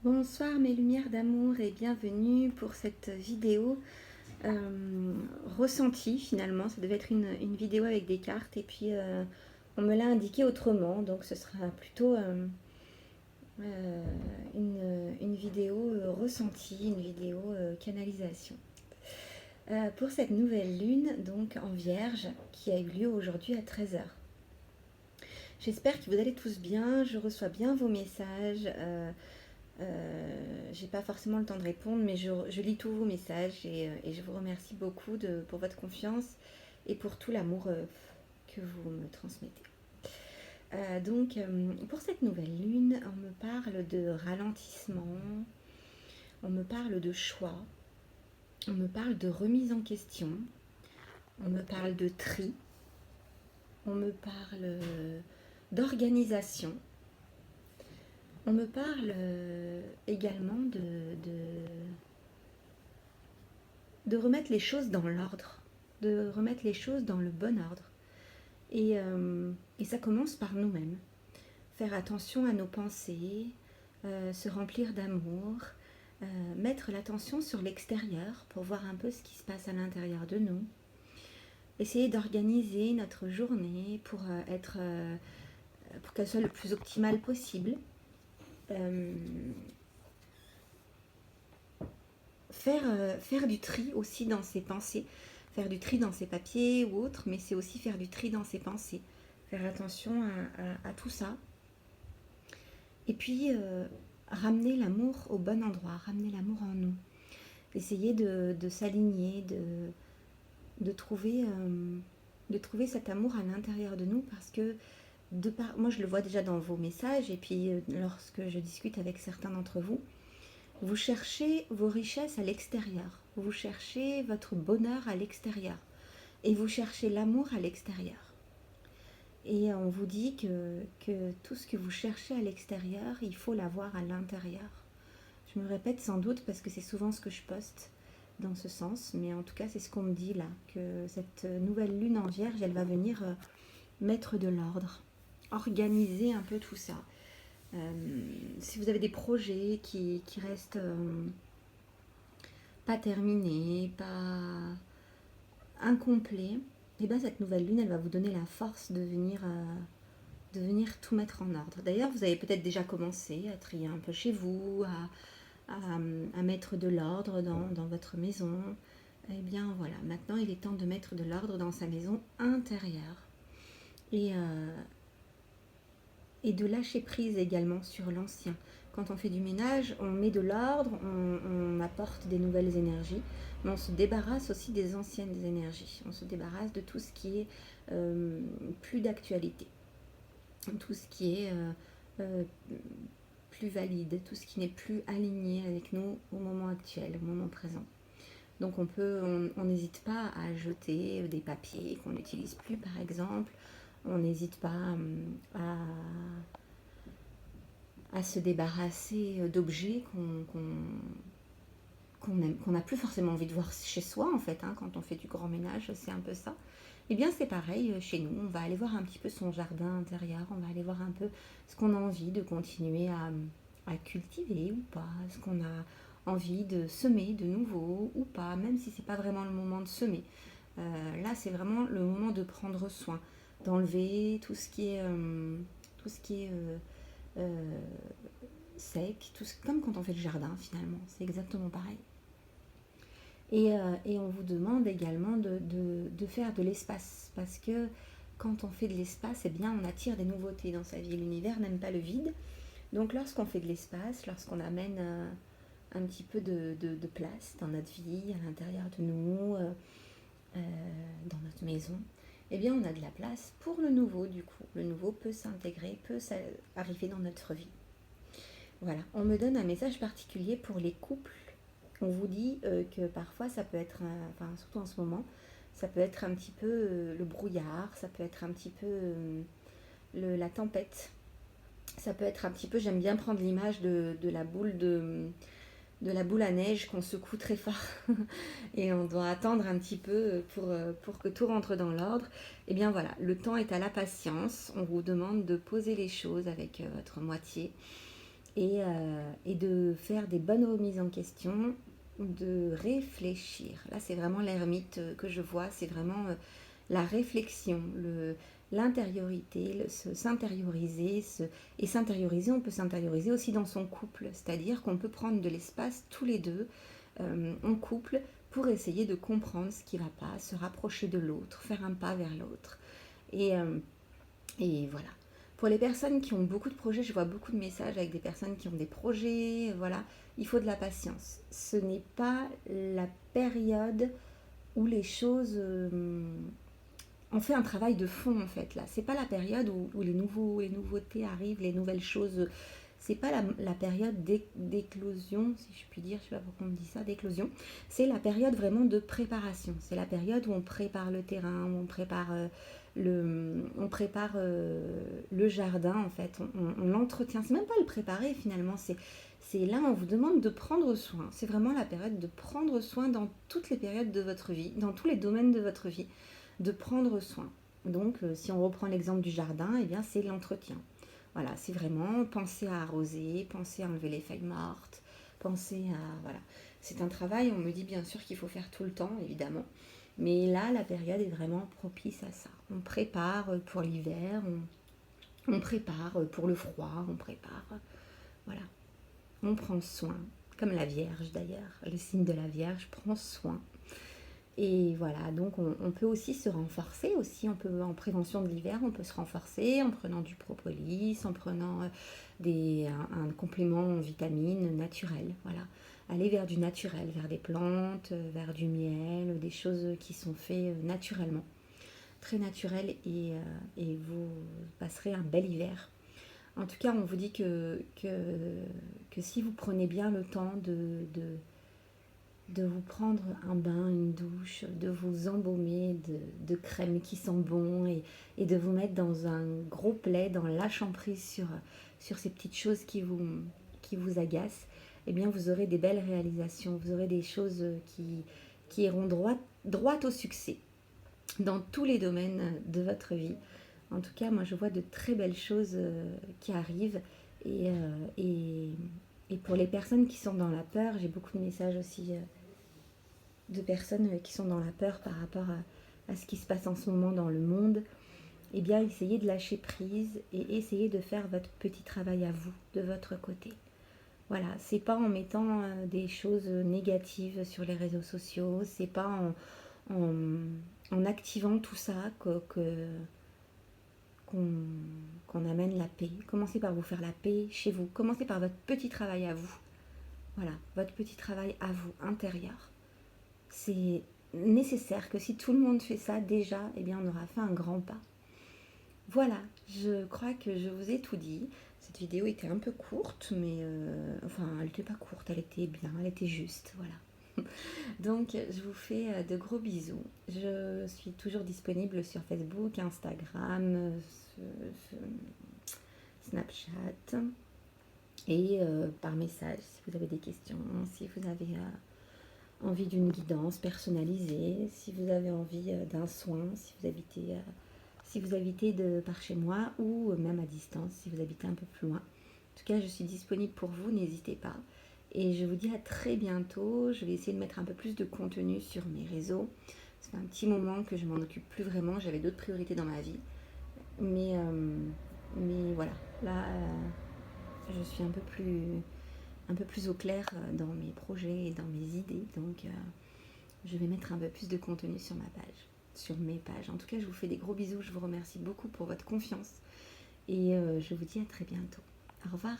Bonsoir mes lumières d'amour et bienvenue pour cette vidéo ressentie finalement. Ça devait être une vidéo avec des cartes et puis on me l'a indiqué autrement, donc ce sera plutôt une vidéo ressentie, une vidéo canalisation. Pour cette nouvelle lune, donc en Vierge, qui a eu lieu aujourd'hui à 13h. J'espère que vous allez tous bien, je reçois bien vos messages. J'ai pas forcément le temps de répondre, mais je lis tous vos messages et je vous remercie beaucoup pour votre confiance et pour tout l'amour que vous me transmettez. Pour cette nouvelle lune, on me parle de ralentissement, on me parle de choix, on me parle de remise en question, on me parle de tri, on me parle d'organisation. On me parle également de remettre les choses dans l'ordre, de remettre les choses dans le bon ordre. Et ça commence par nous-mêmes. Faire attention à nos pensées, se remplir d'amour, mettre l'attention sur l'extérieur pour voir un peu ce qui se passe à l'intérieur de nous. Essayer d'organiser notre journée pour qu'elle soit le plus optimale possible. Faire du tri aussi dans ses pensées, faire du tri dans ses papiers ou autre, mais c'est aussi faire du tri dans ses pensées, faire attention à tout ça. Et puis, ramener l'amour au bon endroit, ramener l'amour en nous. Essayer de s'aligner, de trouver cet amour à l'intérieur de nous parce que moi je le vois déjà dans vos messages et puis lorsque je discute avec certains d'entre vous, vous cherchez vos richesses à l'extérieur, vous cherchez votre bonheur à l'extérieur et vous cherchez l'amour à l'extérieur. Et on vous dit que tout ce que vous cherchez à l'extérieur, il faut l'avoir à l'intérieur. Je me répète sans doute parce que c'est souvent ce que je poste dans ce sens, mais en tout cas c'est ce qu'on me dit là, que cette nouvelle lune en Vierge, elle va venir mettre de l'ordre, organiser un peu tout ça. Si vous avez des projets qui restent pas terminés, pas incomplets, et bien cette nouvelle lune, elle va vous donner la force de venir tout mettre en ordre. D'ailleurs, vous avez peut-être déjà commencé à trier un peu chez vous, à mettre de l'ordre dans votre maison. Eh bien voilà, maintenant il est temps de mettre de l'ordre dans sa maison intérieure. Et de lâcher prise également sur l'ancien. Quand on fait du ménage, on met de l'ordre, on apporte des nouvelles énergies, mais on se débarrasse aussi des anciennes énergies. On se débarrasse de tout ce qui est plus d'actualité, tout ce qui est plus valide, tout ce qui n'est plus aligné avec nous au moment actuel, au moment présent. Donc on n'hésite pas à jeter des papiers qu'on n'utilise plus par exemple. On n'hésite pas à se débarrasser d'objets qu'on n'a plus forcément envie de voir chez soi en fait, hein, quand on fait du grand ménage, c'est un peu ça. Et bien c'est pareil chez nous, on va aller voir un petit peu son jardin intérieur, on va aller voir un peu ce qu'on a envie de continuer à cultiver ou pas, ce qu'on a envie de semer de nouveau ou pas, même si c'est pas vraiment le moment de semer. Là c'est vraiment le moment de prendre soin, d'enlever tout ce qui est sec, comme quand on fait le jardin finalement, c'est exactement pareil. Et on vous demande également de faire de l'espace, parce que quand on fait de l'espace, eh bien, on attire des nouveautés dans sa vie. L'univers n'aime pas le vide. Donc lorsqu'on fait de l'espace, lorsqu'on amène un petit peu de place dans notre vie, à l'intérieur de nous, dans notre maison, eh bien on a de la place pour le nouveau du coup. Le nouveau peut s'intégrer, peut arriver dans notre vie. Voilà, on me donne un message particulier pour les couples. On vous dit que parfois ça peut être, enfin surtout en ce moment, ça peut être un petit peu le brouillard, ça peut être un petit peu la tempête, ça peut être un petit peu, j'aime bien prendre l'image de la boule la boule à neige qu'on secoue très fort et on doit attendre un petit peu pour que tout rentre dans l'ordre. Et bien voilà, le temps est à la patience, on vous demande de poser les choses avec votre moitié et de faire des bonnes remises en question, de réfléchir. Là, c'est vraiment l'ermite que je vois, c'est vraiment la réflexion, l'intériorité, s'intérioriser. Et s'intérioriser, on peut s'intérioriser aussi dans son couple, c'est-à-dire qu'on peut prendre de l'espace tous les deux en couple pour essayer de comprendre ce qui ne va pas, se rapprocher de l'autre, faire un pas vers l'autre. Et voilà. Pour les personnes qui ont beaucoup de projets, je vois beaucoup de messages avec des personnes qui ont des projets, voilà, il faut de la patience. Ce n'est pas la période où les choses... on fait un travail de fond en fait là. C'est pas la période où les nouveautés arrivent, les nouvelles choses. C'est pas la période d'éclosion, si je puis dire, je sais pas pourquoi on me dit ça, d'éclosion. C'est la période vraiment de préparation. C'est la période où on prépare le terrain, où on prépare le jardin en fait. On l'entretient. C'est même pas le préparer finalement. C'est là on vous demande de prendre soin. C'est vraiment la période de prendre soin dans toutes les périodes de votre vie, dans tous les domaines de votre vie, de prendre soin. Donc, si on reprend l'exemple du jardin, eh bien, c'est l'entretien. Voilà, c'est vraiment penser à arroser, penser à enlever les feuilles mortes, penser à... Voilà. C'est un travail, on me dit bien sûr qu'il faut faire tout le temps, évidemment. Mais là, la période est vraiment propice à ça. On prépare pour l'hiver, on prépare pour le froid, on prépare... Voilà. On prend soin, comme la Vierge d'ailleurs. Le signe de la Vierge prend soin. Et voilà, donc on peut aussi se renforcer aussi, on peut en prévention de l'hiver, on peut se renforcer en prenant du propolis, en prenant un complément en vitamines naturel, voilà. Aller vers du naturel, vers des plantes, vers du miel, des choses qui sont faites naturellement, très naturel et vous passerez un bel hiver. En tout cas, on vous dit que si vous prenez bien le temps de vous prendre un bain, une douche, de vous embaumer de crème qui sent bon et de vous mettre dans un gros plaid, en lâchant prise sur ces petites choses qui vous agacent, eh bien vous aurez des belles réalisations, vous aurez des choses qui iront droit au succès dans tous les domaines de votre vie. En tout cas, moi je vois de très belles choses qui arrivent et pour les personnes qui sont dans la peur, j'ai beaucoup de messages aussi de personnes qui sont dans la peur par rapport à ce qui se passe en ce moment dans le monde. Eh bien, essayez de lâcher prise et essayez de faire votre petit travail à vous, de votre côté. Voilà, c'est pas en mettant des choses négatives sur les réseaux sociaux, c'est pas en activant tout ça qu'on amène la paix. Commencez par vous faire la paix chez vous. Commencez par votre petit travail à vous. Voilà, votre petit travail à vous, intérieur. C'est nécessaire que si tout le monde fait ça déjà, eh bien on aura fait un grand pas. Voilà, je crois que je vous ai tout dit. Cette vidéo était un peu courte, mais enfin elle n'était pas courte, elle était bien, elle était juste, voilà. Donc je vous fais de gros bisous. Je suis toujours disponible sur Facebook, Instagram, Snapchat et par message si vous avez des questions, si vous avez envie d'une guidance personnalisée, si vous avez envie d'un soin, si vous habitez de par chez moi ou même à distance, si vous habitez un peu plus loin. En tout cas, je suis disponible pour vous, n'hésitez pas. Et je vous dis à très bientôt. Je vais essayer de mettre un peu plus de contenu sur mes réseaux. Ça fait un petit moment que je m'en occupe plus vraiment. J'avais d'autres priorités dans ma vie. Mais voilà, là, je suis un peu plus au clair dans mes projets et dans mes idées. Donc, je vais mettre un peu plus de contenu sur ma page, sur mes pages. En tout cas, je vous fais des gros bisous. Je vous remercie beaucoup pour votre confiance. Et je vous dis à très bientôt. Au revoir.